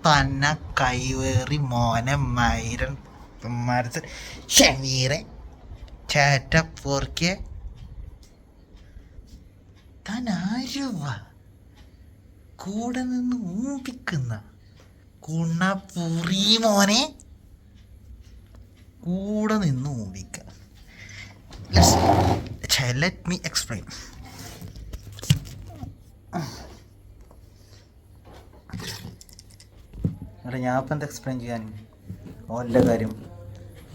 തന്നെ കൈവേറി മോനെ മൈരൻ മരത്ത് ഷമീറെ ചേറ്റപ്പോർക്കെ താൻ ആരുവ കൂടെ നിന്ന് ഊമ്പിക്കുന്ന കുണപ്പുറി മോനെ കൂടെ നിന്ന് ഊമ്പിക്ക. Let me explain. അല്ല ഞാൻ ഇപ്പം എന്താ എക്സ്പ്ലെയിൻ ചെയ്യാൻ ഓൻ്റെ കാര്യം?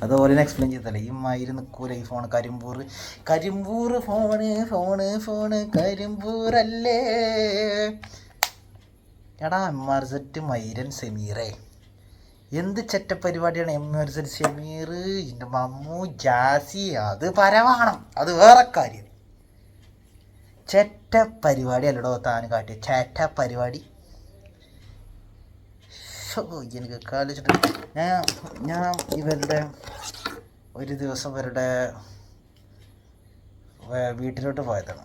അത് ഓലിനെ എക്സ്പ്ലെയിൻ ചെയ്തല്ലേ. ഈ മയിര് നിൽക്കൂല ഈ ഫോൺ. കരിമ്പൂർ ഫോണ് കരിമ്പൂരല്ലേ. എടാ MRZ മൈരൻ സെമീറേ, എന്ത് ചെറ്റപ്പരിപാടിയാണ് MRZ ഷമീർ, എൻ്റെ മമ്മു ജാസി. അത് പരവാണം, അത് വേറെ കാര്യം. ചെറ്റ പരിപാടി അല്ലടോ താൻ കാട്ടിയ ചേറ്റ പരിപാടി. എനിക്ക് കാലിച്ചിട്ട് ഞാൻ ഇവരുടെ ഒരു ദിവസം ഇവരുടെ വീട്ടിലോട്ട് പോയതാണ്.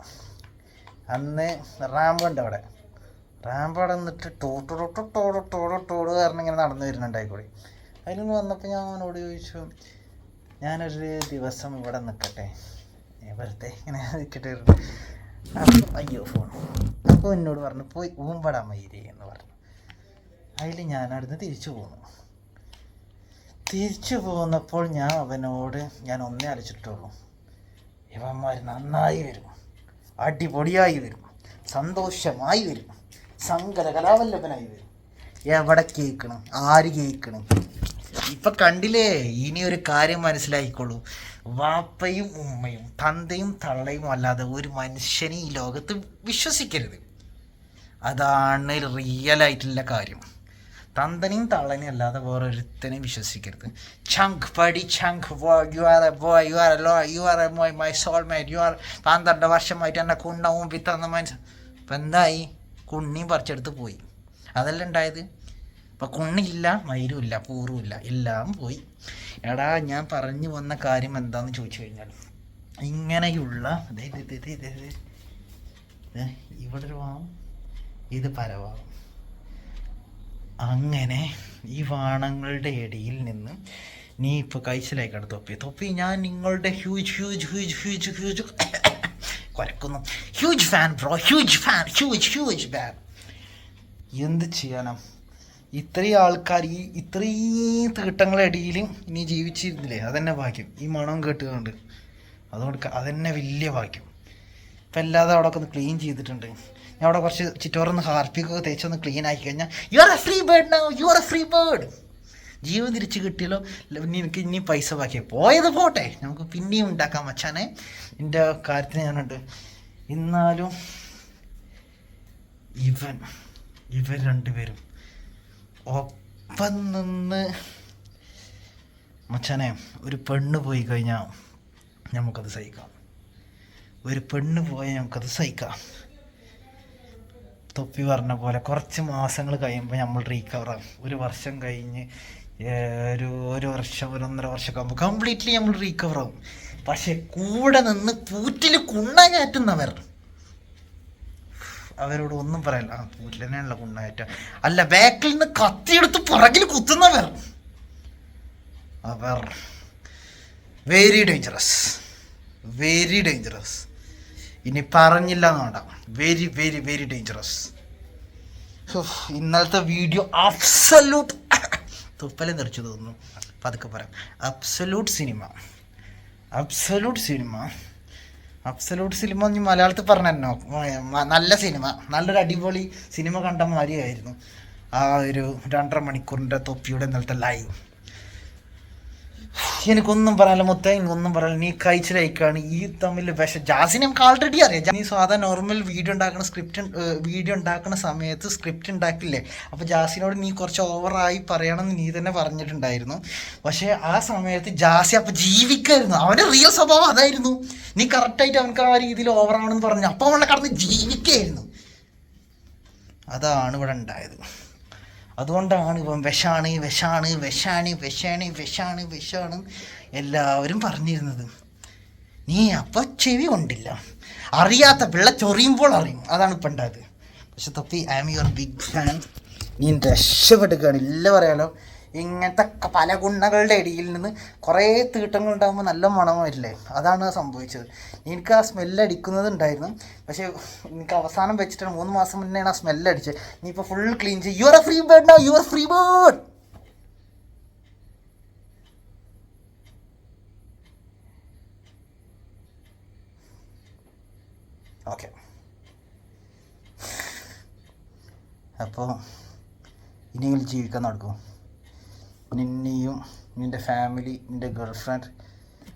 അന്ന് റാമ്പുണ്ട് അവിടെ. റാമ്പ് അവിടെ നിന്നിട്ട് ടോട് കാരണം ഇങ്ങനെ നടന്നു വരുന്നുണ്ടായിക്കൂടി. അതിലൊന്ന് വന്നപ്പോൾ ഞാൻ അവനോട് ചോദിച്ചു, ഞാനൊരു ദിവസം ഇവിടെ നിൽക്കട്ടെ, വെറുതെ ഇങ്ങനെ നിൽക്കട്ടെ. അയ്യോ ഫോൺ. അപ്പോൾ എന്നോട് പറഞ്ഞു പോയി ഊമ്പടാ മയിരേ എന്ന് പറഞ്ഞു. അതിൽ ഞാൻ അവിടുന്ന് തിരിച്ചു പോന്നപ്പോൾ ഞാൻ അവനോട് ഒന്നേ അലച്ചിട്ടുള്ളൂ, ഇവന്മാർ നന്നായി വരും, അടിപൊളിയായി വരും, സന്തോഷമായി വരും, സങ്കര കലാവല്ലഭനായി വരും. എവിടെ കേൾക്കണം, ആര് കേൾക്കണം? ഇപ്പം കണ്ടില്ലേ? ഇനി ഒരു കാര്യം മനസ്സിലായിക്കോളൂ, വാപ്പയും ഉമ്മയും തന്തയും തള്ളയും അല്ലാതെ ഒരു മനുഷ്യനെ ഈ ലോകത്ത് വിശ്വസിക്കരുത്. അതാണ് റിയലായിട്ടുള്ള കാര്യം. തന്തനെയും തള്ളനെയും അല്ലാതെ വേറെ ഒരുത്തനെയും വിശ്വസിക്കരുത്. ചങ്ക് പടി ചങ്ക് you are a boy, you are a low, you are a മോയ്, മൈ സോൾമേറ്റ്, യു ആർ 12 വർഷമായിട്ട് എന്നെ കുണ്ണവും വിത്തന്ന മനുഷ്യൻ. ഇപ്പം എന്തായി? കുണ്ണിയും പറിച്ചെടുത്ത് പോയി. അതല്ല ഉണ്ടായത്. ഇപ്പം കുണ്ണില്ല, മയിലുമില്ല, പൂറുമില്ല, എല്ലാം പോയി. എടാ ഞാൻ പറഞ്ഞു വന്ന കാര്യം എന്താണെന്ന് ചോദിച്ചു കഴിഞ്ഞാൽ, ഇങ്ങനെയുള്ള ഇവിടെ ഒരു വാവും, ഇത് പരവാവും. അങ്ങനെ ഈ വാണങ്ങളുടെ ഇടയിൽ നിന്ന് നീ ഇപ്പോൾ കഴിച്ചിലായിക്കാണ് തൊപ്പി. ഞാൻ നിങ്ങളുടെ ഹ്യൂജ് കുരക്കുന്നു. Huge fan bro, huge fan. എന്ത് ചെയ്യാനാ? ഇത്രയും ആൾക്കാർ ഇത്രയും തീട്ടങ്ങളുടെ നീ ജീവിച്ചിരുന്നില്ലേ, അതന്നെ ഭാഗ്യം. ഈ മണം കേട്ടുകൊണ്ട് അതുകൊണ്ട് അതന്നെ വലിയ ഭാഗ്യം. ഇപ്പം എല്ലാതും അവിടെ ഒക്കെ ഒന്ന് ക്ലീൻ ചെയ്തിട്ടുണ്ട്. ഞാൻ അവിടെ കുറച്ച് ചിറ്റോറൊന്ന് ഹാർപ്പിക്കൊക്കെ തേച്ചൊന്ന് ക്ലീൻ ആക്കി കഴിഞ്ഞാൽ you are a free bird now, you are a free bird. ജീവൻ തിരിച്ച് കിട്ടിയല്ലോ. നിനക്ക് ഇനി പൈസ ബാക്കി പോയത് പോട്ടെ, നമുക്ക് പിന്നെയും ഉണ്ടാക്കാം മച്ചാനെ. എൻ്റെ കാര്യത്തിന് ഞാനുണ്ട്. എന്നാലും ഇവർ രണ്ടുപേരും ഒപ്പം നിന്ന് മച്ചാനെ, ഒരു പെണ്ണ് പോയി കഴിഞ്ഞാൽ നമുക്കത് സഹിക്കാം. നമുക്കത് സഹിക്കാം. തൊപ്പി പറഞ്ഞ പോലെ കുറച്ച് മാസങ്ങൾ കഴിയുമ്പോൾ നമ്മൾ റീക്കവറാകും. ഒരു വർഷം കഴിഞ്ഞ് ഒരു വർഷം 1.5 വർഷമൊക്കെ ആകുമ്പോൾ കംപ്ലീറ്റ്ലി നമ്മൾ റീക്കവറാകും. പക്ഷെ കൂടെ നിന്ന് പൂറ്റിൽ കുണ്ണ കയറ്റുന്നവർ, അവരോട് ഒന്നും പറയല്ല. പൂറ്റിൽ തന്നെയാണല്ലോ കുണ്ണ കയറ്റ, അല്ല ബാക്കിൽ നിന്ന് കത്തിയെടുത്ത് പുറകിൽ കുത്തുന്നവർ, അവർ വെരി ഡേഞ്ചറസ്. ഇനി പറഞ്ഞില്ല എന്നാണ്ട, വെരി ഡേഞ്ചറസ്. ഇന്നലത്തെ വീഡിയോ അബ്സല്യൂട്ട് തുപ്പലെ നിറച്ചു തോന്നുന്നു. പതുക്കെ പറയാം. അബ്സല്യൂട്ട് സിനിമ നീ മലയാളത്തിൽ പറഞ്ഞോ? നല്ല സിനിമ, നല്ലൊരു അടിപൊളി സിനിമ കണ്ട മാതിരിയായിരുന്നു ആ ഒരു 2.5 മണിക്കൂറിൻ്റെ തൊപ്പിയുടെ ഇന്നലത്തെ ലൈവ്. എനിക്കൊന്നും പറയാനില്ല മുത്തേ, എനിക്കൊന്നും പറയാനില്ല. നീ കഴിച്ചിലയക്കാണ് ഈ തമ്മിൽ ജാസിനെ നമുക്ക് ആൾറെഡി അറിയാം. നീ സാധാരണ നോർമൽ വീഡിയോ ഉണ്ടാക്കുന്ന സമയത്ത് സ്ക്രിപ്റ്റ് ഉണ്ടാക്കില്ലേ, അപ്പോൾ ജാസിനോട് നീ കുറച്ച് ഓവറായി പറയണമെന്ന് നീ തന്നെ പറഞ്ഞിട്ടുണ്ടായിരുന്നു. പക്ഷേ ആ സമയത്ത് ജാസി അപ്പം ജീവിക്കായിരുന്നു. അവൻ്റെ റിയൽ സ്വഭാവം അതായിരുന്നു. നീ കറക്റ്റായിട്ട് അവനക്ക് ആ രീതിയിൽ ഓവറാണെന്ന് പറഞ്ഞു, അപ്പോൾ അവനെ കടന്ന് ജീവിക്കായിരുന്നു. അതാണ് ഇവിടെ ഉണ്ടായത്. അതുകൊണ്ടാണ് ഇവൻ വിഷാണ് എല്ലാവരും പറഞ്ഞിരുന്നത്. നീ അപ്പം ചെവി കൊണ്ടില്ല, അറിയാത്ത പിള്ള ചൊറിയുമ്പോൾ അറിയും. അതാണ് ഇപ്പം ഉണ്ടായത്. പക്ഷെ തൊപ്പി, I am your big fan. നീ രക്ഷപ്പെടുകയാണ്. ഇല്ല പറയാലോ, ഇങ്ങനത്തെ പല ഗുണങ്ങളുടെ ഇടയിൽ നിന്ന് കുറേ തീട്ടങ്ങൾ ഉണ്ടാകുമ്പോൾ നല്ല മണം വരില്ലേ, അതാണ് സംഭവിച്ചത്. എനിക്ക് ആ സ്മെല്ലടിക്കുന്നത് ഉണ്ടായിരുന്നു, പക്ഷേ എനിക്ക് അവസാനം വെച്ചിട്ടാണ് 3 മാസം മുന്നെയാണ് ആ സ്മെല്ലടിച്ചത്. നീ ഇപ്പോൾ ഫുൾ ക്ലീൻ ചെയ്യും. U are a free bird now, you are free bird. Okay, അപ്പോൾ ഇനിയെങ്കിലും ജീവിക്കാൻ നടക്കും. നിന്നെയും നിൻ്റെ ഫാമിലി, നിൻ്റെ ഗേൾ ഫ്രണ്ട്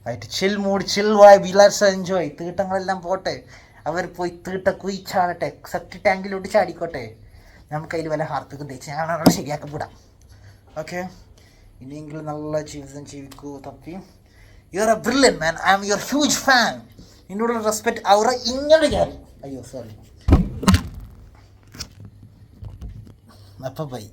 ആയിട്ട് chill mood, chill vibe, let's enjoy. തീട്ടങ്ങളെല്ലാം പോട്ടെ, അവർ പോയി തീട്ട കുയിച്ചാടട്ടെ, സെപ്റ്റി ടാങ്കിലോട്ട് ചാടിക്കോട്ടെ. നമുക്ക് അതിൽ വല്ല ഹാർപ്പിക്കും തേച്ച് ഞാൻ ശരിയാക്കി വിടാം. ഓക്കെ, ഇനിയെങ്കിലും നല്ല ജീവിതം ജീവിക്കൂ തപ്പി. You are a brilliant man, I am your huge fan. നിന്നോടുള്ള റെസ്പെക്റ്റ് അവറ ഇങ്ങനെ കയറി. അയ്യോ സോറി. അപ്പം ബൈ.